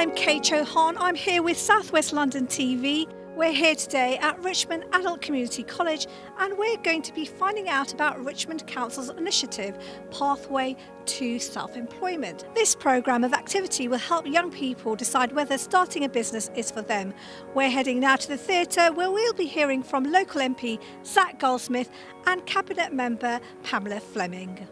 I'm Kate Chauhan. I'm here with South West London TV. We're here today at Richmond Adult Community College and we're going to be finding out about Richmond Council's initiative, Pathway to Self-Employment. This programme of activity will help young people decide whether starting a business is for them. We're heading now to the theatre where we'll be hearing from local MP Zac Goldsmith and Cabinet Member Pamela Fleming.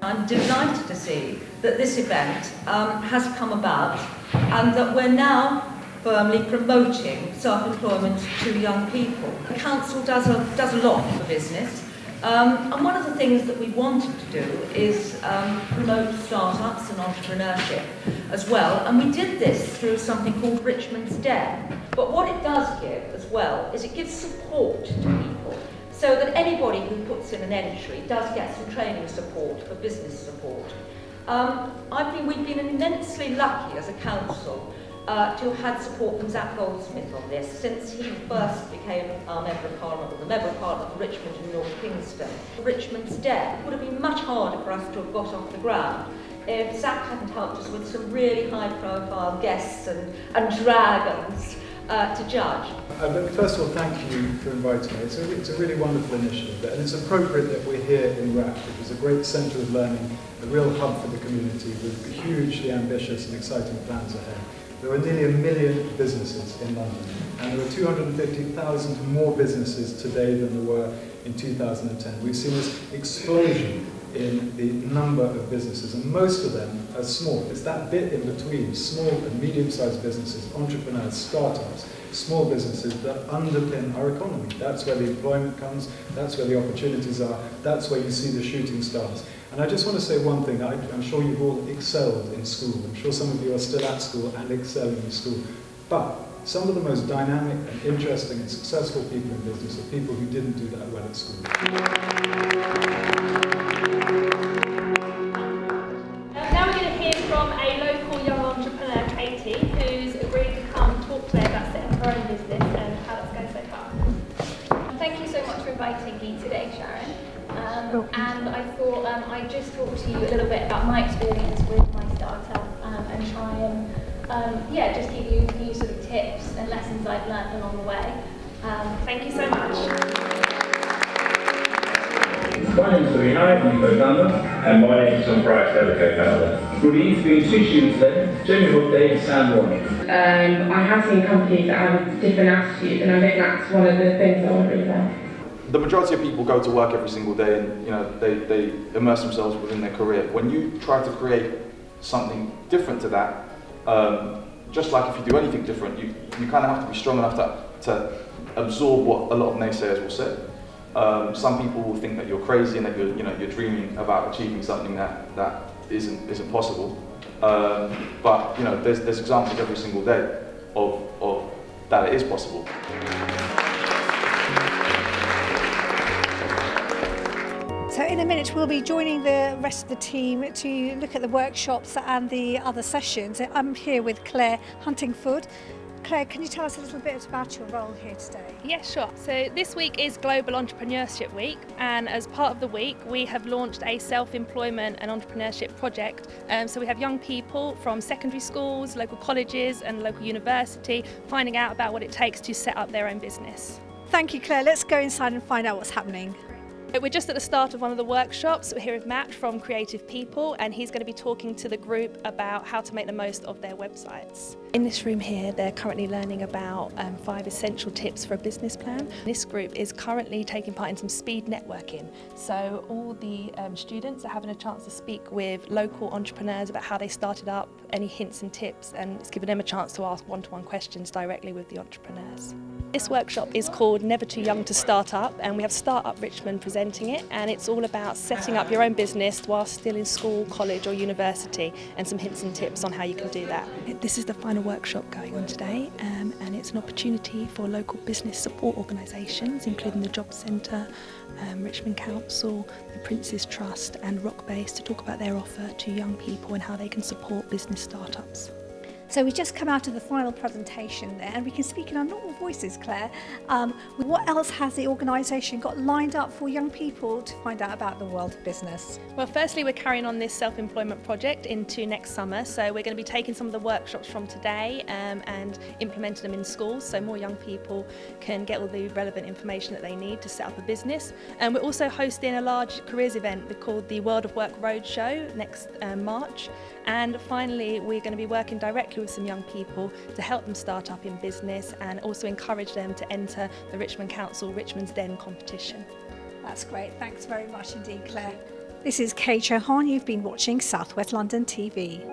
I'm delighted to see that this event has come about and that we're now firmly promoting self-employment to young people. The council does a lot for business, and one of the things that we wanted to do is promote startups and entrepreneurship as well, and we did this through something called Richmond's Dare. But what it does give as well is it gives support to people, so that anybody who puts in an entry does get some training support for business support. We've been immensely lucky as a council to have had support from Zac Goldsmith on this since he first became our Member of Parliament, or the Member of Parliament for Richmond and North Kingston. Richmond's Dare would have been much harder for us to have got off the ground if Zac hadn't helped us with some really high-profile guests and dragons to judge. First of all, thank you for inviting me. It's a really wonderful initiative, and it's appropriate that we're here in RAP, which is a great centre of learning, a real hub for the community with hugely ambitious and exciting plans ahead. There are nearly 1 million businesses in London, and there are 250,000 more businesses today than there were in 2010. We've seen this explosion in the number of businesses, and most of them are small. It's that bit in between, small and medium-sized businesses, entrepreneurs, startups, small businesses that underpin our economy. That's where the employment comes, that's where the opportunities are, that's where you see the shooting stars. And I just want to say one thing. I'm sure you've all excelled in school. I'm sure some of you are still at school and excelling in school. But some of the most dynamic and interesting and successful people in business are people who didn't do that well at school. Now we're going to hear from a local young entrepreneur, Katie, who's agreed to come talk today about setting up her own business and how that's going so far. Thank you so much for inviting me today, Sharon. And I thought I'd just talk to you a little bit about my experience with my startup and try and just give you a few sort of tips and lessons I've learned along the way. Thank you so much. My name is Louis, I'm the co-founder. And my name is Tom Price, the other co-founder. We'll be interviewing 2 students today, Jamie Holiday and Sam Warren. I have seen companies that have a different attitude, and I think that's one of the things I want to really learn. The majority of people go to work every single day and they immerse themselves within their career. When you try to create something different to that, just like if you do anything different, you kind of have to be strong enough to absorb what a lot of naysayers will say. Some people will think that you're crazy and that you're dreaming about achieving something that isn't possible. But there's examples every single day of that it is possible. So in a minute we'll be joining the rest of the team to look at the workshops and the other sessions. I'm here with Claire Huntingford. Claire, can you tell us a little bit about your role here today? Yes, sure. So this week is Global Entrepreneurship Week, and as part of the week we have launched a self-employment and entrepreneurship project. So we have young people from secondary schools, local colleges and local university finding out about what it takes to set up their own business. Thank you, Claire. Let's go inside and find out what's happening. We're just at the start of one of the workshops. We're here with Matt from Creative People, and he's going to be talking to the group about how to make the most of their websites. In this room here, they're currently learning about 5 essential tips for a business plan. This group is currently taking part in some speed networking. So all the students are having a chance to speak with local entrepreneurs about how they started up, any hints and tips, and it's given them a chance to ask one-to-one questions directly with the entrepreneurs. This workshop is called Never Too Young to Start Up, and we have Startup Richmond presenting it, and it's all about setting up your own business while still in school, college or university, and some hints and tips on how you can do that. This is the final workshop going on today, and it's an opportunity for local business support organisations, including the Job Centre, Richmond Council, the Prince's Trust and Rockbase, to talk about their offer to young people and how they can support business startups. So we just come out of the final presentation there, and we can speak in our normal voices, Claire. What else has the organisation got lined up for young people to find out about the world of business? Well, firstly, we're carrying on this self-employment project into next summer. So we're going to be taking some of the workshops from today and implementing them in schools, so more young people can get all the relevant information that they need to set up a business. And we're also hosting a large careers event called the World of Work Roadshow next March. And finally, we're going to be working directly with some young people to help them start up in business and also encourage them to enter the Richmond Council Richmond's Den competition. That's great. Thanks very much indeed, Claire. This is Kate Johan. You've been watching South West London TV.